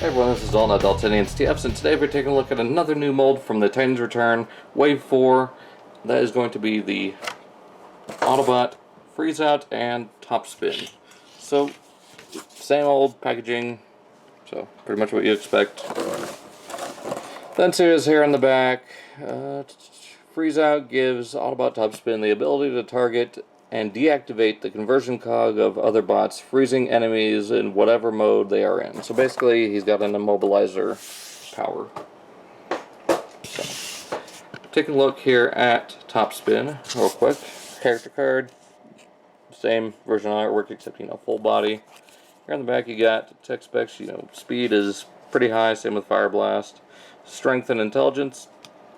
Hey everyone, this is All Daltonians TFs, and today we're taking a look at another new mold from the Titans Return, Wave 4. That is going to be the Autobot, Freezeout, and Topspin. So, same old packaging, so pretty much what you expect. Then says here on the back, Freezeout gives Autobot Topspin the ability to target and deactivate the conversion cog of other bots, freezing enemies in whatever mode they are in. So basically, he's got an immobilizer power. So, taking a look here at Topspin, real quick. Character card, same version of artwork except full body. Here on the back, you got tech specs. Speed is pretty high, same with Fire Blast. Strength and intelligence,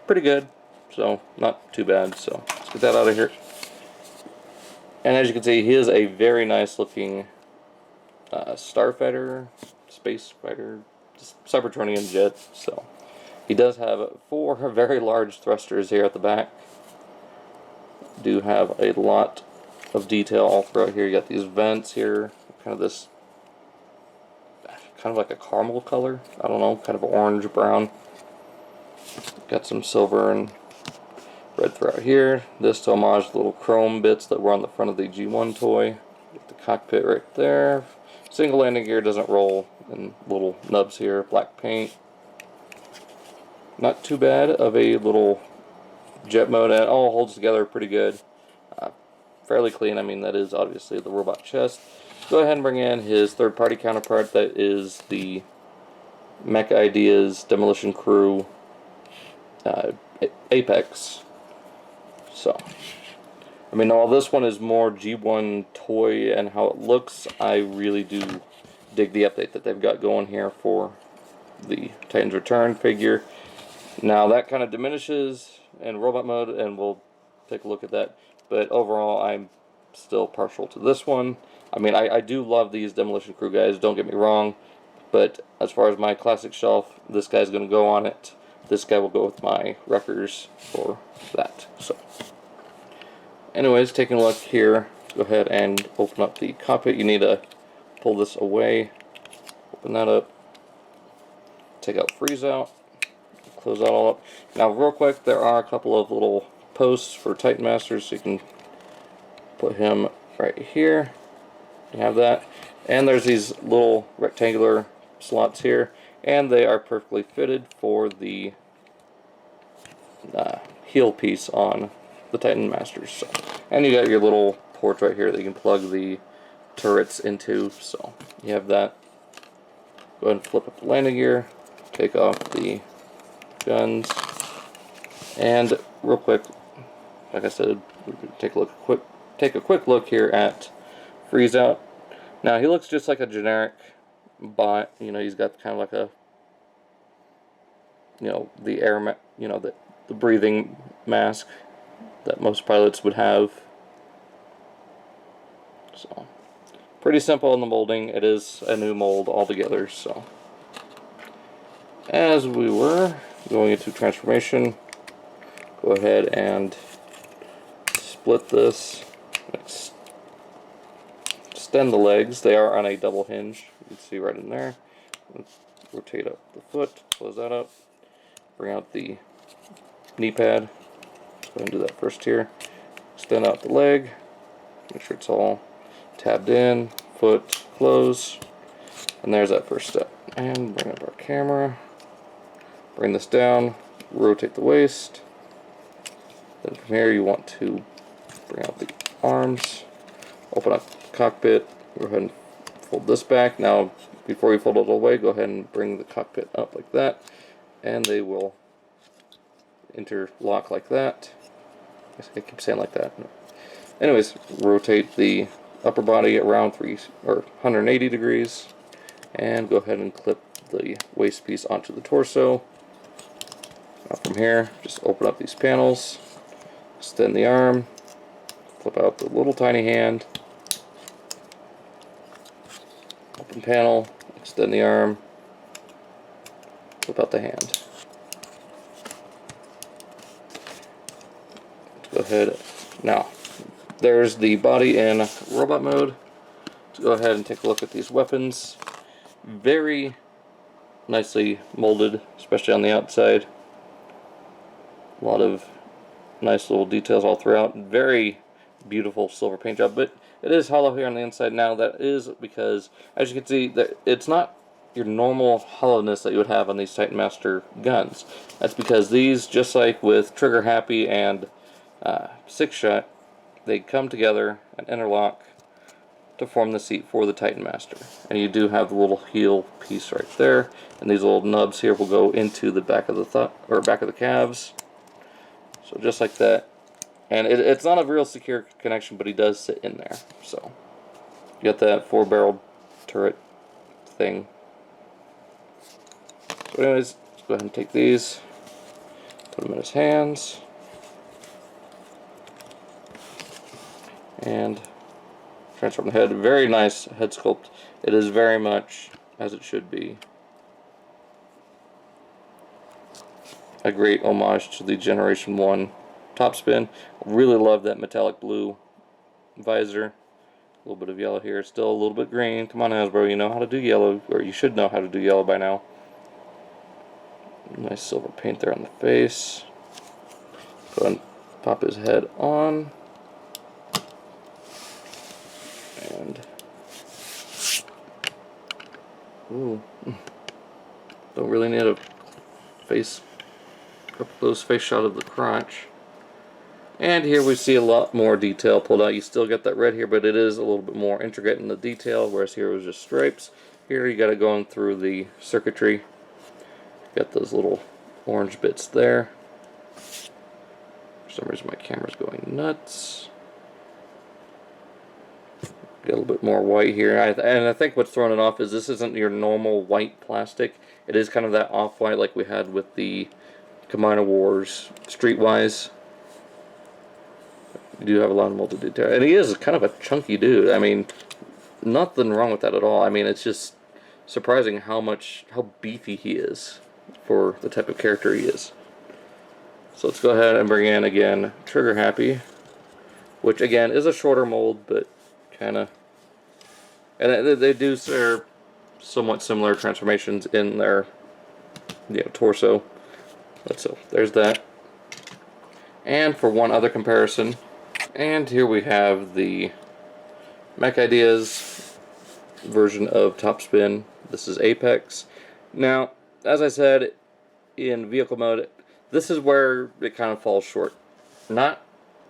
pretty good, so not too bad. So let's get that out of here. And as you can see, he is a very nice looking starfighter, space fighter, Cybertronian jet. So he does have 4 very large thrusters here at the back. Do have a lot of detail all throughout here. You got these vents here, kind of like a caramel color. I don't know, kind of orange brown. Got some silver and red throughout here. This to homage the little chrome bits that were on the front of the G1 toy. Get the cockpit right there. Single landing gear, doesn't roll, and little nubs here. Black paint. Not too bad of a little jet mode. It all holds together pretty good. Fairly clean. I mean, that is obviously the robot chest. Go ahead and bring in his third-party counterpart. That is the Mech Ideas Demolition Crew Apex. So, I mean, while this one is more G1 toy and how it looks, I really do dig the update that they've got going here for the Titans Return figure. Now, that kind of diminishes in robot mode, and we'll take a look at that. But overall, I'm still partial to this one. I mean, I do love these Demolition Crew guys, don't get me wrong. But as far as my classic shelf, this guy's going to go on it. This guy will go with my Wreckers for that. So, anyways, taking a look here, go ahead and open up the cockpit. You need to pull this away, open that up, take out Freezeout, close that all up. Now, real quick, there are a couple of little posts for Titan Masters, so you can put him right here. You have that. And there's these little rectangular slots here, and they are perfectly fitted for the heel piece on the Titan Masters. So, and you got your little ports right here that you can plug the turrets into. So you have that. Go ahead and flip up the landing gear, take off the guns, and real quick, like I said, we can take a quick look here at Freezeout. Now he looks just like a generic bot. He's got kind of like a, the air, the breathing mask that most pilots would have. So, pretty simple in the molding. It is a new mold altogether. So, as we were going into transformation, go ahead and split this. Extend the legs. They are on a double hinge. You can see right in there. Rotate up the foot, close that up, bring out the knee pad. Let's go ahead and do that first here. Extend out the leg, make sure it's all tabbed in, foot, close, and there's that first step. And bring up our camera, bring this down, rotate the waist. Then from here you want to bring out the arms, open up the cockpit, go ahead and fold this back. Now, before you fold it all away, go ahead and bring the cockpit up like that, and they will interlock like that. I keep saying like that. Anyways, rotate the upper body around 180 degrees, and go ahead and clip the waist piece onto the torso. Now from here, just open up these panels, extend the arm, flip out the little tiny hand, open panel, extend the arm, flip out the hand. Let's go ahead. Now, there's the body in robot mode. Let's go ahead and take a look at these weapons. Very nicely molded, especially on the outside. A lot of nice little details all throughout. Very beautiful silver paint job, but it is hollow here on the inside. Now that is because, as you can see, that it's not your normal hollowness that you would have on these Titan Master guns. That's because these, just like with Trigger Happy and Six Shot, they come together and interlock to form the seat for the Titan Master. And you do have the little heel piece right there, and these little nubs here will go into the back of the back of the calves. So just like that. And it's not a real secure connection, but he does sit in there. So you got that 4-barreled turret thing. So anyways, let's go ahead and take these, put them in his hands, and transform the head. Very nice head sculpt. It is very much as it should be. A great homage to the Generation 1 Topspin. Really love that metallic blue visor. A little bit of yellow here. Still a little bit green. Come on, Hasbro, you know how to do yellow, or you should know how to do yellow by now. Nice silver paint there on the face. Go ahead and pop his head on. And ooh, don't really need a close face shot of the crotch. And here we see a lot more detail pulled out. You still get that red here, but it is a little bit more intricate in the detail, whereas here it was just stripes. Here you got it going through the circuitry. Got those little orange bits there. For some reason my camera's going nuts. Got a little bit more white here, and I think what's throwing it off is this isn't your normal white plastic. It is kind of that off-white like we had with the Combiner Wars Streetwise. You do have a lot of molded detail, and he is kind of a chunky dude. I mean, nothing wrong with that at all. I mean, it's just surprising how beefy he is for the type of character he is. So let's go ahead and bring in again Trigger Happy, which again is a shorter mold, but kind of, and they do share somewhat similar transformations in their torso. So there's that. And for one other comparison, and here we have the Mech Ideas version of Topspin. This is Apex. Now, as I said, in vehicle mode, this is where it kind of falls short. Not,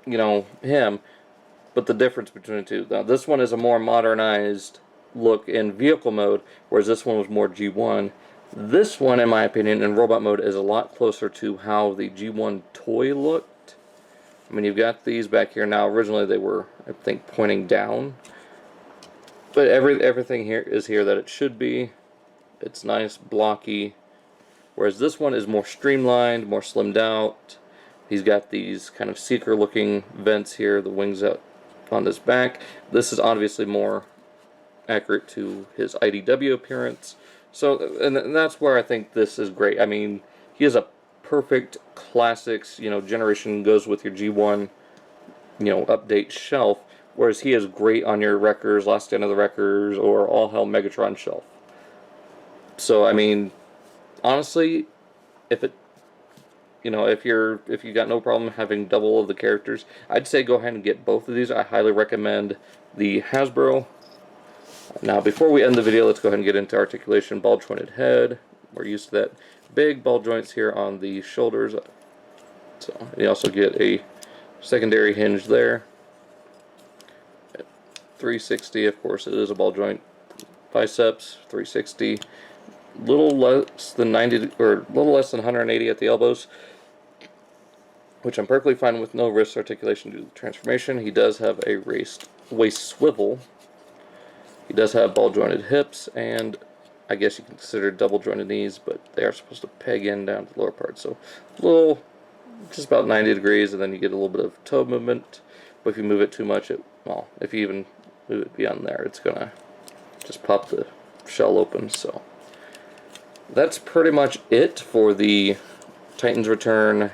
him, but the difference between the two. Now, this one is a more modernized look in vehicle mode, whereas this one was more G1. This one, in my opinion, in robot mode is a lot closer to how the G1 toy looked. I mean, you've got these back here now. Originally, they were, I think, pointing down. But everything here is here that it should be. It's nice, blocky. Whereas this one is more streamlined, more slimmed out. He's got these kind of seeker-looking vents here, the wings out on this back. This is obviously more accurate to his IDW appearance. So, and that's where I think this is great. I mean, he is a perfect classics, generation goes with your G1, update shelf, whereas he is great on your Wreckers, Last Stand of the Wreckers, or All Hell Megatron shelf. So, I mean, honestly, if you got no problem having double of the characters, I'd say go ahead and get both of these. I highly recommend the Hasbro. Now, before we end the video, let's go ahead and get into articulation. Ball jointed head. We're used to that. Big ball joints here on the shoulders. So you also get a secondary hinge there. At 360, of course, it is a ball joint. Biceps 360. Little less than 90, or little less than 180 at the elbows, which I'm perfectly fine with. No wrist articulation due to the transformation. He does have a waist swivel. He does have ball jointed hips, and I guess you can consider double jointed knees, but they are supposed to peg in down to the lower part. So a little, just about 90 degrees, and then you get a little bit of toe movement. But if you move it too much, if you even move it beyond there, it's gonna just pop the shell open. So that's pretty much it for the Titans Return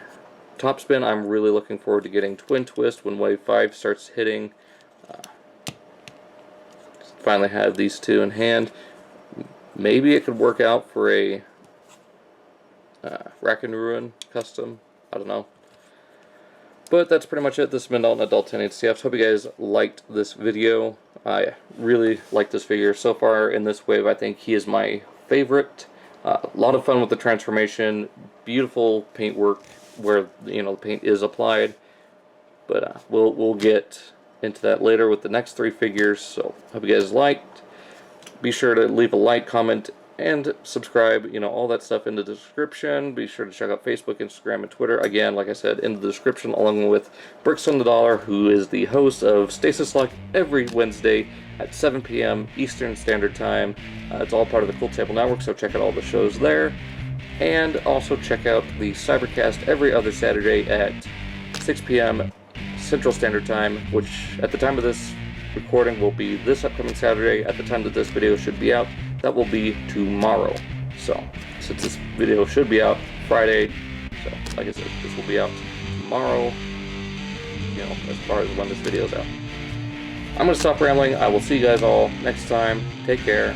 Topspin. I'm really looking forward to getting Twin Twist when Wave 5 starts hitting. Finally have these two in hand. Maybe it could work out for a Rack and Ruin custom. I don't know. But that's pretty much it. This has been Dalton at Dalton HCFs. Hope you guys liked this video. I really like this figure. So far in this wave, I think he is my favorite. A lot of fun with the transformation. Beautiful paint work where, you know, the paint is applied. But we'll get into that later with the next 3 figures. So hope you guys liked. Be sure to leave a like, comment, and subscribe. You know, all that stuff in the description. Be sure to check out Facebook, Instagram, and Twitter. Again, like I said, in the description, along with Bricks on the Dollar, who is the host of Stasis Lock every Wednesday at 7 p.m. Eastern Standard Time. It's all part of the Cool Table Network, so check out all the shows there. And also check out the Cybercast every other Saturday at 6 p.m. Central Standard Time, which at the time of this recording will be this upcoming Saturday. At the time that this video should be out, that will be tomorrow. So, since this video should be out Friday, so like I said, this will be out tomorrow, you know, as far as when this video is out. I'm going to stop rambling. I will see you guys all next time. Take care.